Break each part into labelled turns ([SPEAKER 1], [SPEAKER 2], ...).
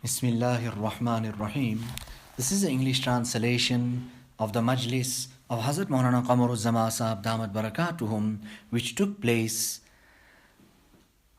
[SPEAKER 1] Bismillahir Rahmanir Rahim. This is the English translation of the Majlis of Hazrat Mohammadqamaruzzamansaheb Damat Barakatuhum, which took place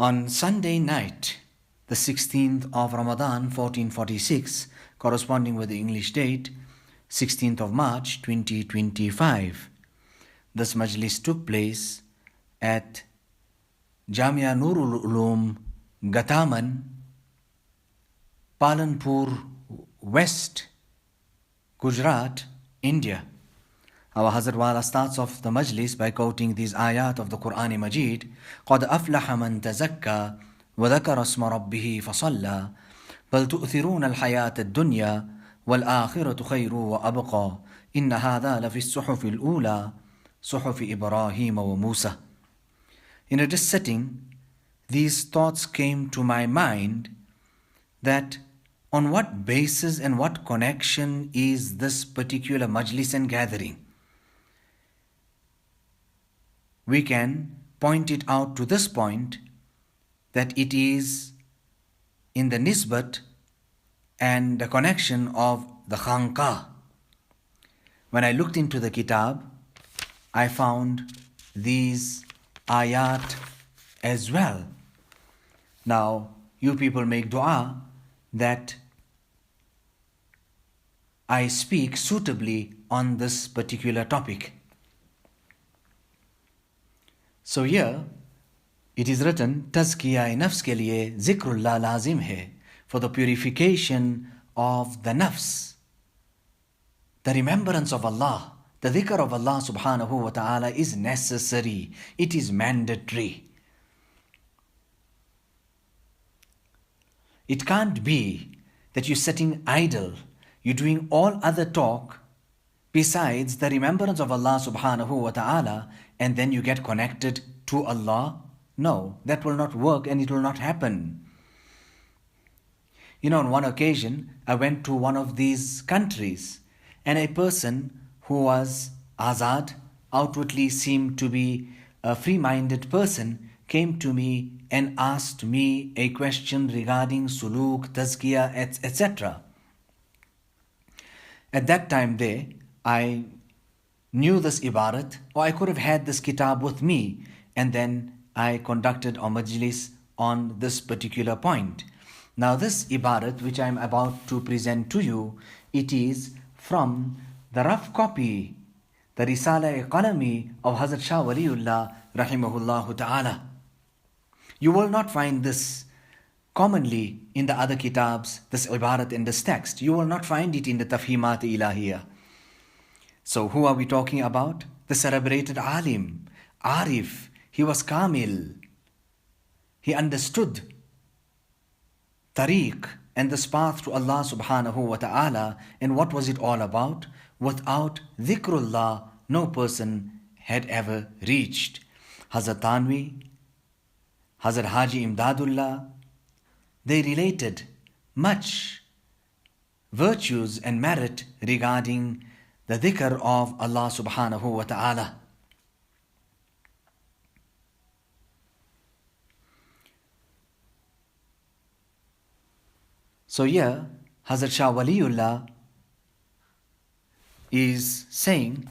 [SPEAKER 1] on Sunday night, the 16th of Ramadan 1446, corresponding with the English date 16th of March 2025. This Majlis took place at Jamia Nurul Ulum, Gataman, Palanpur West, Gujarat, India. Our Hazrat Wala starts off the Majlis by quoting these ayat of the Quran Majid. قَدْ أَفْلَحَ مَنْ تَزَكَّى وَذَكَرَ اسْمَ رَبِّهِ فَصَلَّى بَلْ تُؤْثِرُونَ الْحَيَاةَ الدُّنْيَا وَالْآخِرَةُ خَيْرٌ وَأَبْقَى إِنَّ هَذَا لَفِي الصُّحُفِ الْأُولَى صُحُفِ إِبْرَاهِيمَ وَمُوسَى. In this setting, these thoughts came to my mind that on what basis and what connection is this particular majlis and gathering? We can point it out to this point that it is in the nisbat and the connection of the khanqa. When I looked into the kitab, I found these ayat as well. Now, you people make dua that I speak suitably on this particular topic. So here it is written, Tazkiya-e nafs ke liye zikrullah lazim hai, for the purification of the nafs, the remembrance of Allah, the dhikr of Allah subhanahu wa ta'ala is necessary, it is mandatory. It can't be that you're sitting idle, you're doing all other talk besides the remembrance of Allah subhanahu wa ta'ala, and then you get connected to Allah. No, that will not work and it will not happen. On one occasion, I went to one of these countries and a person who was azad, outwardly seemed to be a free-minded person, came to me and asked me a question regarding suluk, tazkiyah, etc. At that time I knew this ibarat, or I could have had this kitab with me, and then I conducted a majlis on this particular point. Now this ibarat which I am about to present to you, it is from the rough copy, the Risala-e-Qalami of Hazrat Shah Waliullah rahimahullah ta'ala. You will not find this commonly in the other kitabs, this ibarat in this text. You will not find it in the Tafhimat Ilahiyah. So who are we talking about? The celebrated alim, Arif. He was kamil. He understood tariq and this path to Allah subhanahu wa ta'ala. And what was it all about? Without dhikrullah, no person had ever reached. Hazrat Tanvi, Hazrat Haji Imdadullah, they related much virtues and merit regarding the dhikr of Allah subhanahu wa ta'ala. So here, Hazrat Shah Waliullah is saying,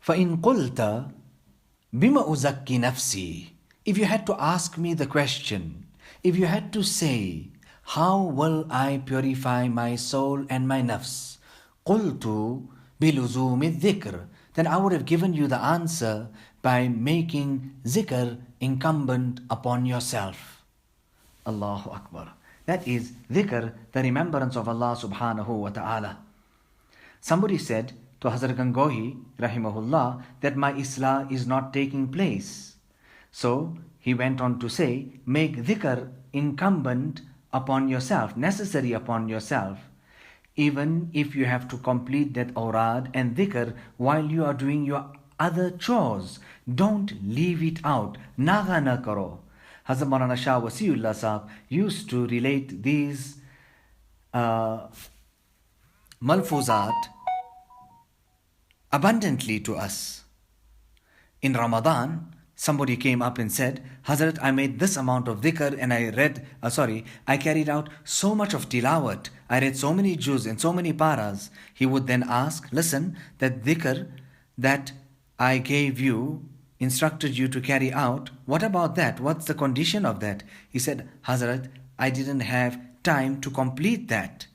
[SPEAKER 1] فَإِن قُلْتَ بِمَا أُزَكِّي نَفْسِي. If you had to ask me the question, if you had to say, how will I purify my soul and my nafs? قُلْتُ بِلُزُومِ الذِّكْرِ. Then I would have given you the answer by making zikr incumbent upon yourself. Allahu Akbar. That is dhikr, the remembrance of Allah subhanahu wa ta'ala. Somebody said to Hazrat Gangohi rahimahullah that my islah is not taking place. So he went on to say, make dhikr incumbent upon yourself, necessary upon yourself. Even if you have to complete that awrad and dhikr while you are doing your other chores, don't leave it out. Naga na karo. Hazrat Maulana Shah Wasiullah Sahab used to relate these malfuzat abundantly to us. In Ramadan, somebody came up and said, Hazrat, I made this amount of dhikr and I carried out so much of tilawat. I read so many juz and so many paras. He would then ask, listen, that dhikr that I gave you, instructed you to carry out, what about that? What's the condition of that? He said, Hazrat, I didn't have time to complete that.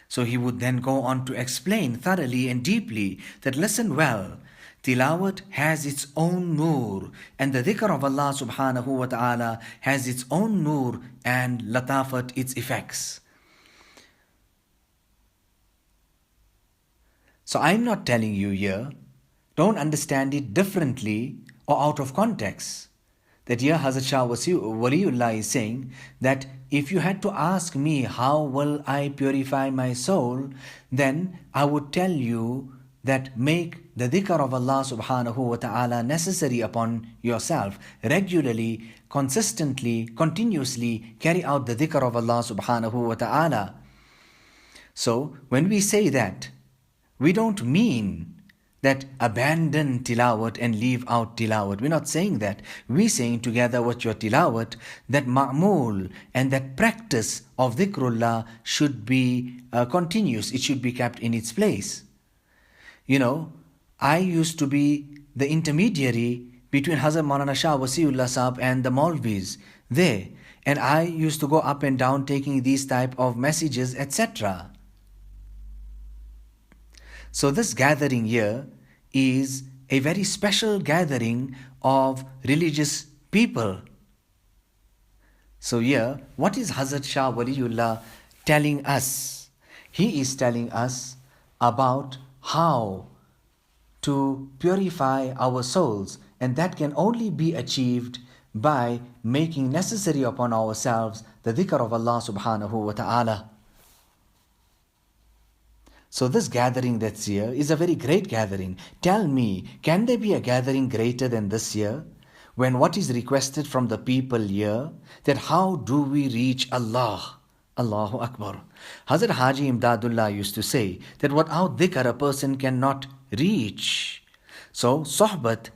[SPEAKER 1] So he would then go on to explain thoroughly and deeply that listen well, tilawat has its own nur and the dhikr of Allah subhanahu wa ta'ala has its own nur and latafat, its effects. So I'm not telling you here, don't understand it differently or out of context. That here Hazrat Shah Waliullah is saying that if you had to ask me how will I purify my soul, then I would tell you that make the dhikr of Allah subhanahu wa ta'ala necessary upon yourself. Regularly, consistently, continuously carry out the dhikr of Allah subhanahu wa ta'ala. So when we say that, we don't mean that abandon tilawat and leave out tilawat. We're not saying that. We're saying together with your tilawat that ma'mul and that practice of dhikrullah should be continuous. It should be kept in its place. You know, I used to be the intermediary between Hazrat Maulana Shah Wasiullah Sahab and the Maulvis there. And I used to go up and down taking these type of messages, etc. So this gathering here is a very special gathering of religious people. So here, what is Hazrat Shah Waliullah telling us? He is telling us about how to purify our souls, and that can only be achieved by making necessary upon ourselves the dhikr of Allah subhanahu wa ta'ala. So this gathering that's here is a very great gathering. Tell me, can there be a gathering greater than this year? When what is requested from the people here, that how do we reach Allah? Allahu Akbar. Hazrat Haji Imdadullah used to say that without dhikr a person cannot reach. So sohbat,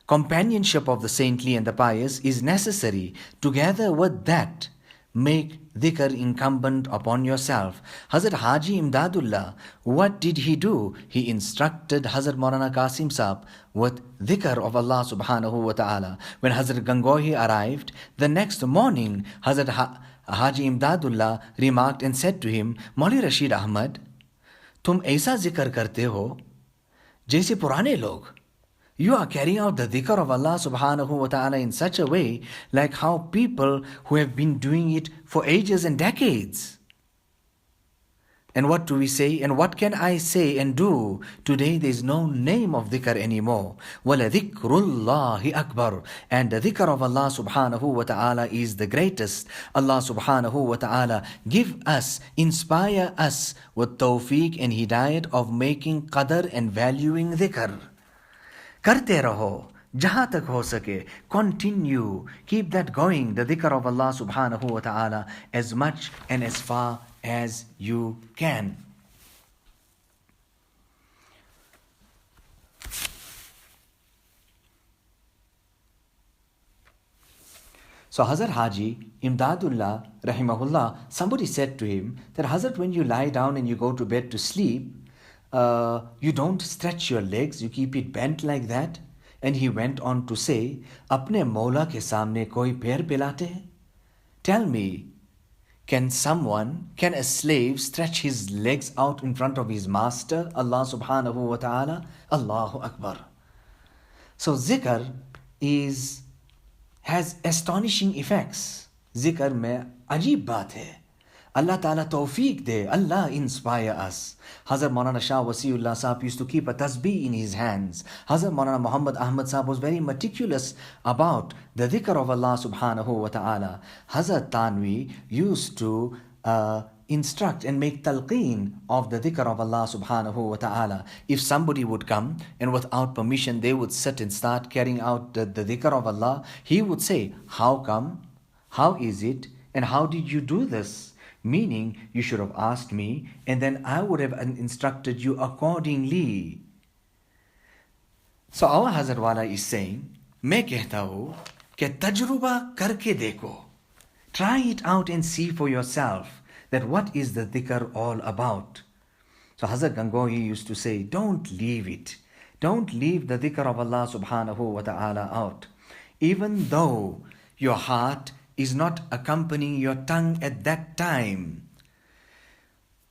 [SPEAKER 1] companionship of the saintly and the pious is necessary. Together with that, make dhikr incumbent upon yourself. Hazrat Haji Imdadullah, what did he do? He instructed Hazrat Maulana Qasim Sahab with dhikr of Allah subhanahu wa ta'ala. When Hazrat Gangohi arrived, the next morning Hazrat Haji Imdadullah remarked and said to him, Mauli Rashid Ahmad, tum aisa zikr karte ho jaise purane log. You are carrying out the dhikr of Allah subhanahu wa ta'ala in such a way like how people who have been doing it for ages and decades. And what do we say? And what can I say and do? Today there is no name of dhikr anymore. وَلَذِكْرُ اللَّهِ أَكْبَرُ. And the dhikr of Allah subhanahu wa ta'ala is the greatest. Allah subhanahu wa ta'ala give us, inspire us with tawfiq and hidayat of making qadr and valuing dhikr. Karte raho, jahan tak ho sake, continue, keep that going, the dhikr of Allah subhanahu wa ta'ala, as much and as far as you can. So Hazrat Haji Imdadullah rahimahullah, somebody said to him that Hazrat, when you lie down and you go to bed to sleep, you don't stretch your legs, you keep it bent like that. And he went on to say, Apne Maula ke samne koi pair pilate hai? Tell me, can a slave stretch his legs out in front of his master, Allah subhanahu wa ta'ala? Allahu Akbar. So zikr has astonishing effects. Zikr mein ajeeb baat hai. Allah Ta'ala tawfiq de, Allah inspire us. Hazrat Maulana Shah Wasiullah Sahab used to keep a tasbih in his hands. Hazrat Maulana Mohammadqamaruzzamansaheb Sahab was very meticulous about the dhikr of Allah subhanahu wa ta'ala. Hazrat Tanvi used to instruct and make talqeen of the dhikr of Allah subhanahu wa ta'ala. If somebody would come and without permission they would sit and start carrying out the dhikr of Allah, he would say, how come? How is it? And how did you do this? Meaning, you should have asked me, and then I would have instructed you accordingly. So our Hazrat Wala is saying, मैं कहता हूँ कि तजुर्बा करके देखो. Try it out and see for yourself that what is the dhikr all about. So Hazrat Gangohi used to say, don't leave it. Don't leave the dhikr of Allah subhanahu wa ta'ala out. Even though your heart is not accompanying your tongue at that time.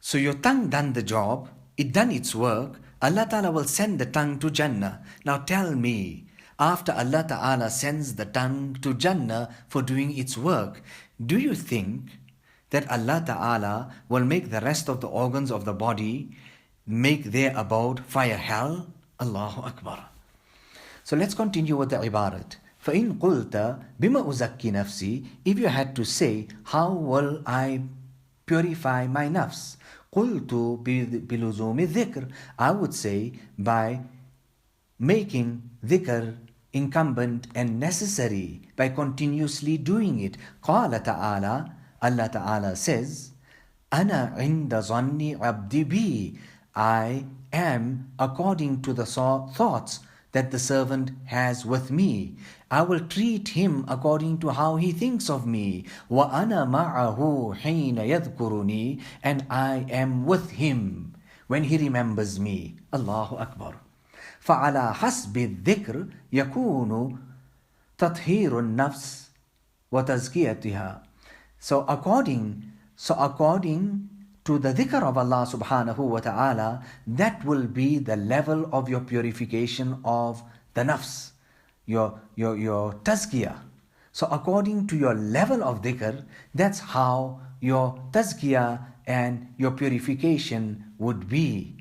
[SPEAKER 1] So your tongue done the job, it done its work, Allah Ta'ala will send the tongue to Jannah. Now tell me, after Allah Ta'ala sends the tongue to Jannah for doing its work, do you think that Allah Ta'ala will make the rest of the organs of the body make their abode fire hell? Allahu Akbar. So let's continue with the ibarat. فَإِن قُلْتَ بِمَا أُزَكِّي نَفْسِي. If you had to say, how will I purify my nafs? قُلْتُ بِلُزُومِ الذِّكْرِ. I would say by making dhikr incumbent and necessary, by continuously doing it. قال تعالى, Allah Ta'ala says, أَنَا عِنْدَ ظَنِّ عَبْدِ بِي. I am according to the thoughts that the servant has with me. I will treat him according to how he thinks of me. وَأَنَا مَعَهُ حِينَ يَذْكُرُنِي. And I am with him when he remembers me. Allahu Akbar. فَعَلَى حَسْبِ الذِّكْرِ يَكُونُ تَطْهِيرُ النَّفْسِ وَتَزْكِيَتِهَا. So according to the dhikr of Allah subhanahu wa ta'ala, that will be the level of your purification of the nafs, your tazkiyah. So according to your level of dhikr, that's how your tazkiyah and your purification would be.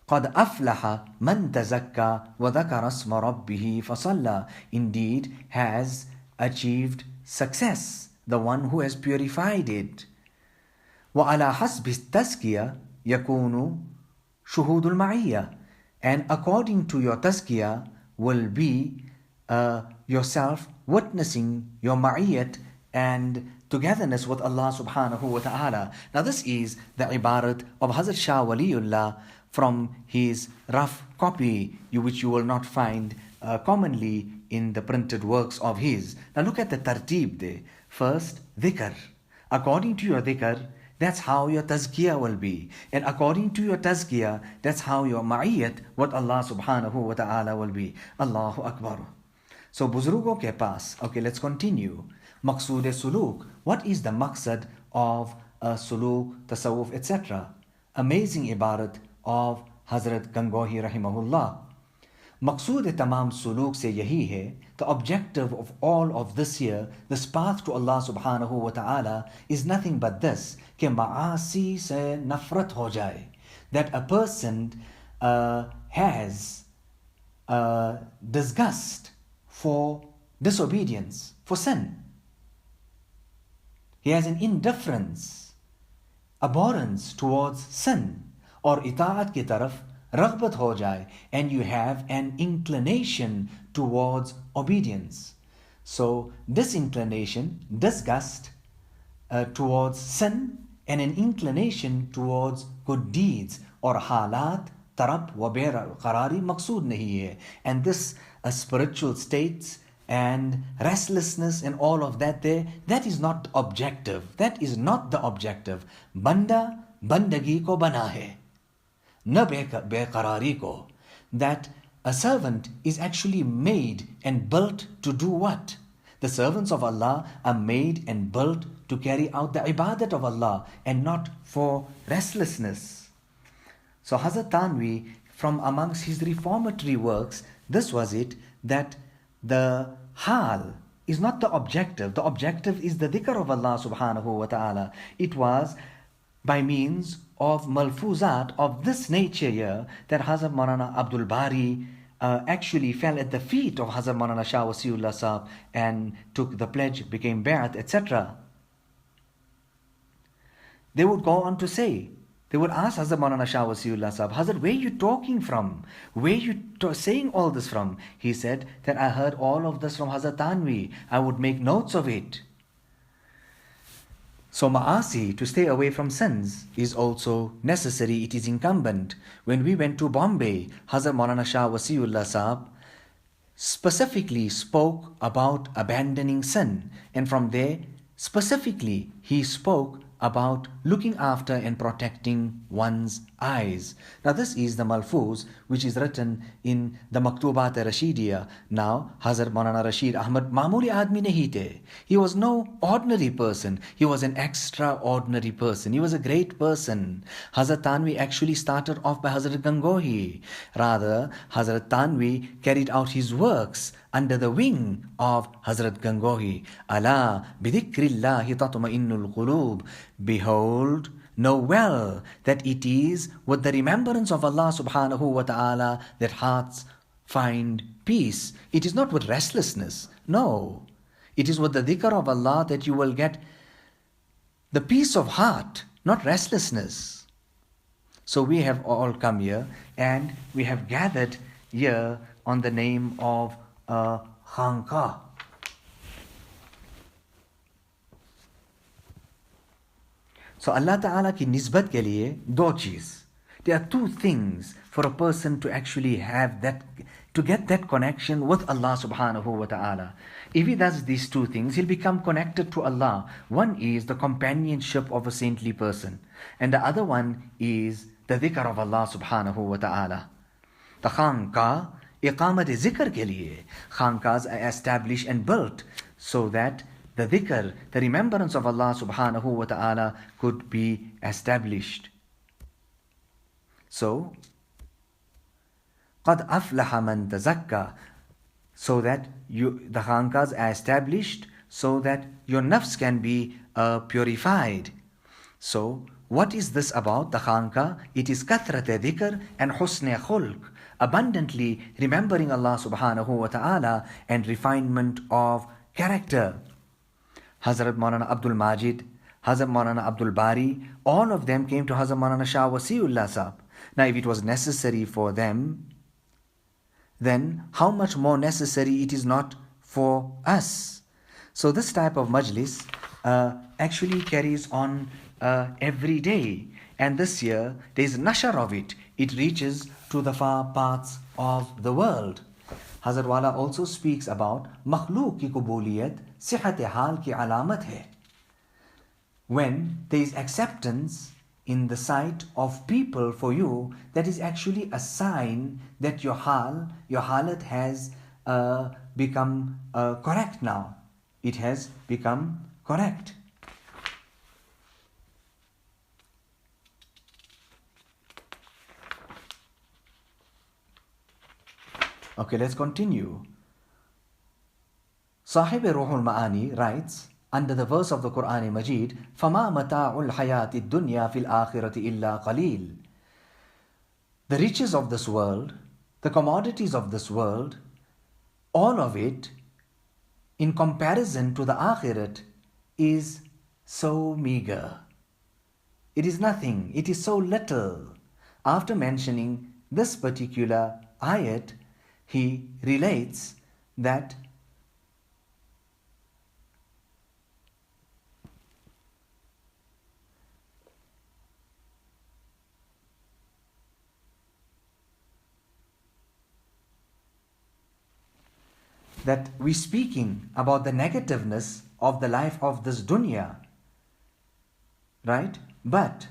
[SPEAKER 1] قَدْ أَفْلَحَ مَنْ تَزَكَّى وَذَكَرَ اسْمَ رَبِّهِ فَصَلَّى. Indeed has achieved success, the one who has purified it. وَعَلَى حَسْبِ التَّزْكِيَةِ يَكُونُ شُهُودُ الْمَعِيَّةِ. And according to your tazkiyah will be yourself witnessing your ma'iyyat and togetherness with Allah subhanahu wa ta'ala. Now this is the ibarat of Hazrat Shah Waliullah from his rough copy, which you will not find commonly in the printed works of his. Now look at the tartib there. First, dhikr. According to your dhikr, that's how your tazkiyah will be. And according to your tazkiyah, that's how your ma'iyyat with Allah subhanahu wa ta'ala will be. Allahu Akbar. So buzrugo ke paas. Okay, let's continue. Maqsood suluk. What is the maqsad of suluk, tasawwuf, etc.? Amazing ibarat of Hazrat Gangohi rahimahullah. Maqsood tamam suluk se yahi hai. The objective of all of this here, this path to Allah subhanahu wa ta'ala, is nothing but this, ke ma'asi se nafrat ho jaye. That a person has disgust for disobedience, for sin. He has an indifference, abhorrence towards sin, or itaat ki taraf raghbat ho jaye, and you have an inclination towards obedience. So disinclination, disgust towards sin, and an inclination towards good deeds, or halat, tarab, wabera, qarari, maqsood nahi hai. And this spiritual states and restlessness and all of that there, that is not objective. That is not the objective. Banda bandagi ko bana hai, na beqarari ko. That a servant is actually made and built to do what? The servants of Allah are made and built to carry out the ibadat of Allah and not for restlessness. So Hazrat Thanvi, from amongst his reformatory works, this was it, that the hal is not the objective. The objective is the dhikr of Allah subhanahu wa ta'ala. It was by means of malfuzat of this nature here that Hazrat Maulana Abdul Bari actually fell at the feet of Hazrat Maulana Shah Wasiullah Sahab and took the pledge, became Bai'at, etc. They would go on to say, they would ask Hazrat Maulana Shah Wasiullah Sahab, Hazrat, where are you talking from? Where are you saying all this from? He said that I heard all of this from Hazrat Thanvi. I would make notes of it. So ma'asi, to stay away from sins, is also necessary. It is incumbent. When we went to Bombay, Hazrat Maulana Shah Wasiullah Sahab specifically spoke about abandoning sin. And from there, specifically, he spoke about looking after and protecting one's eyes. Now this is the Malfuz which is written in the Maktubat Rashidiya. Now Hazrat Maulana Rashid Ahmad Mamuli Admi nahi the. He was no ordinary person. He was an extraordinary person. He was a great person. Hazrat Tanvi actually started off by Hazrat Gangohi. Rather, Hazrat Tanvi carried out his works under the wing of Hazrat Gangohi. Ala bidhikrillahi tatma'innul qulub. Behold, know well that it is with the remembrance of Allah subhanahu wa ta'ala that hearts find peace. It is not with restlessness. No. It is with the dhikr of Allah that you will get the peace of heart, not restlessness. So we have all come here and we have gathered here on the name of Khanqa. So Allah Ta'ala ki nisbat ke liye do cheez. There are two things for a person to actually have that, to get that connection with Allah Subhanahu wa Ta'ala. If he does these two things, he'll become connected to Allah. One is the companionship of a saintly person, and the other one is the dhikr of Allah Subhanahu wa Ta'ala. The Khanqa, iqamat zikr ke liye. Khanqas are established and built so that the dhikr, the remembrance of Allah subhanahu wa ta'ala could be established. So, قَدْ أَفْلَحَ مَنْ تَزَكَّى, so that the khanqas are established so that your nafs can be purified. So, what is this about the khanqa? It is kathrat dhikr and husn khulq, abundantly remembering Allah subhanahu wa ta'ala and refinement of character. Hazrat Maulana Abdul Majid, Hazrat Maulana Abdul Bari, all of them came to Hazrat Maulana Shah Wasiullah Sahab. Now if it was necessary for them, then how much more necessary it is not for us. So this type of majlis actually carries on every day. And this year, there is nashar of it. It reaches to the far parts of the world. Hazrat Wala also speaks about makhluq ki kubuliyat sihat hal ki alamat hai. When there is acceptance in the sight of people for you, that is actually a sign that your halat has become correct now. It has become correct. Okay, let's continue. Sahib Ruhul Ma'ani writes, under the verse of the Quran Majid, فَمَا مَتَاعُ الْحَيَاةِ الدُّنْيَا فِي الْآخِرَةِ إِلَّا قَلِيلٌ. The riches of this world, the commodities of this world, all of it, in comparison to the Akhirat, is so meager. It is nothing. It is so little. After mentioning this particular ayat, he relates that we're speaking about the negativeness of the life of this dunya, right? But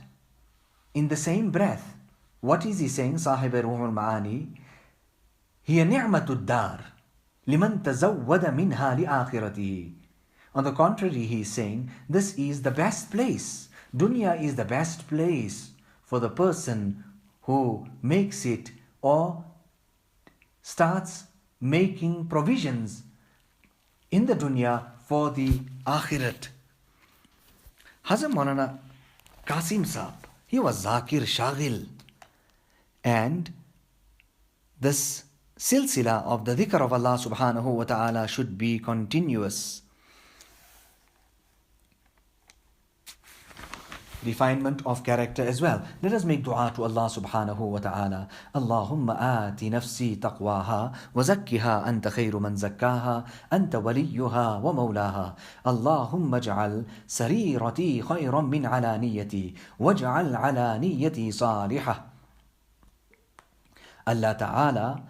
[SPEAKER 1] in the same breath, what is he saying, Sahib Ruhul Ma'ani? هي نعمة الدار لمن تزود منها لآخرته. On the contrary, he is saying, this is the best place. Dunya is the best place for the person who makes it or starts making provisions in the dunya for the akhirat. Hazrat Maulana Qasim Sahab, he was Zakir Shaghil, and this silsila of the dhikr of Allah subhanahu wa ta'ala should be continuous. refinement of character as well. Let us make dua to Allah subhanahu wa ta'ala. Allahumma aati nafsi taqwaha wa zakkiha anta khayru man zakkaha anta waliyuha wa mawlaha. Allahumma ja'al sarirati khayran min alaniyati waj'al alaniyati salihah. Allah ta'ala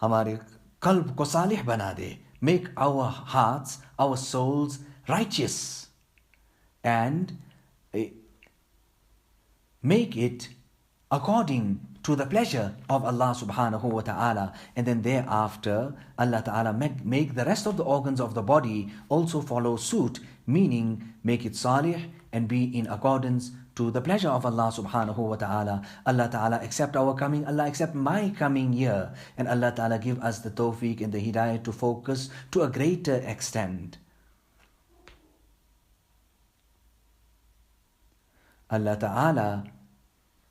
[SPEAKER 1] हमारे कल्ब को सालिह बना दे. Make our hearts, our souls righteous and make it according to the pleasure of Allah subhanahu wa ta'ala. And then thereafter, Allah ta'ala make the rest of the organs of the body also follow suit, meaning make it salih and be in accordance to the pleasure of Allah subhanahu wa ta'ala. Allah ta'ala accept our coming, Allah accept my coming here, and Allah ta'ala give us the tawfiq and the hidayah to focus to a greater extent. Allah ta'ala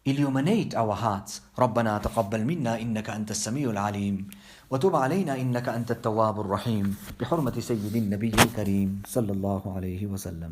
[SPEAKER 1] illuminate our hearts. ربنا تقبل منا إنك أنت السميع العليم وتب علينا إنك أنت التواب الرحيم بحرمة سيد النبي الكريم صلى الله عليه وسلم.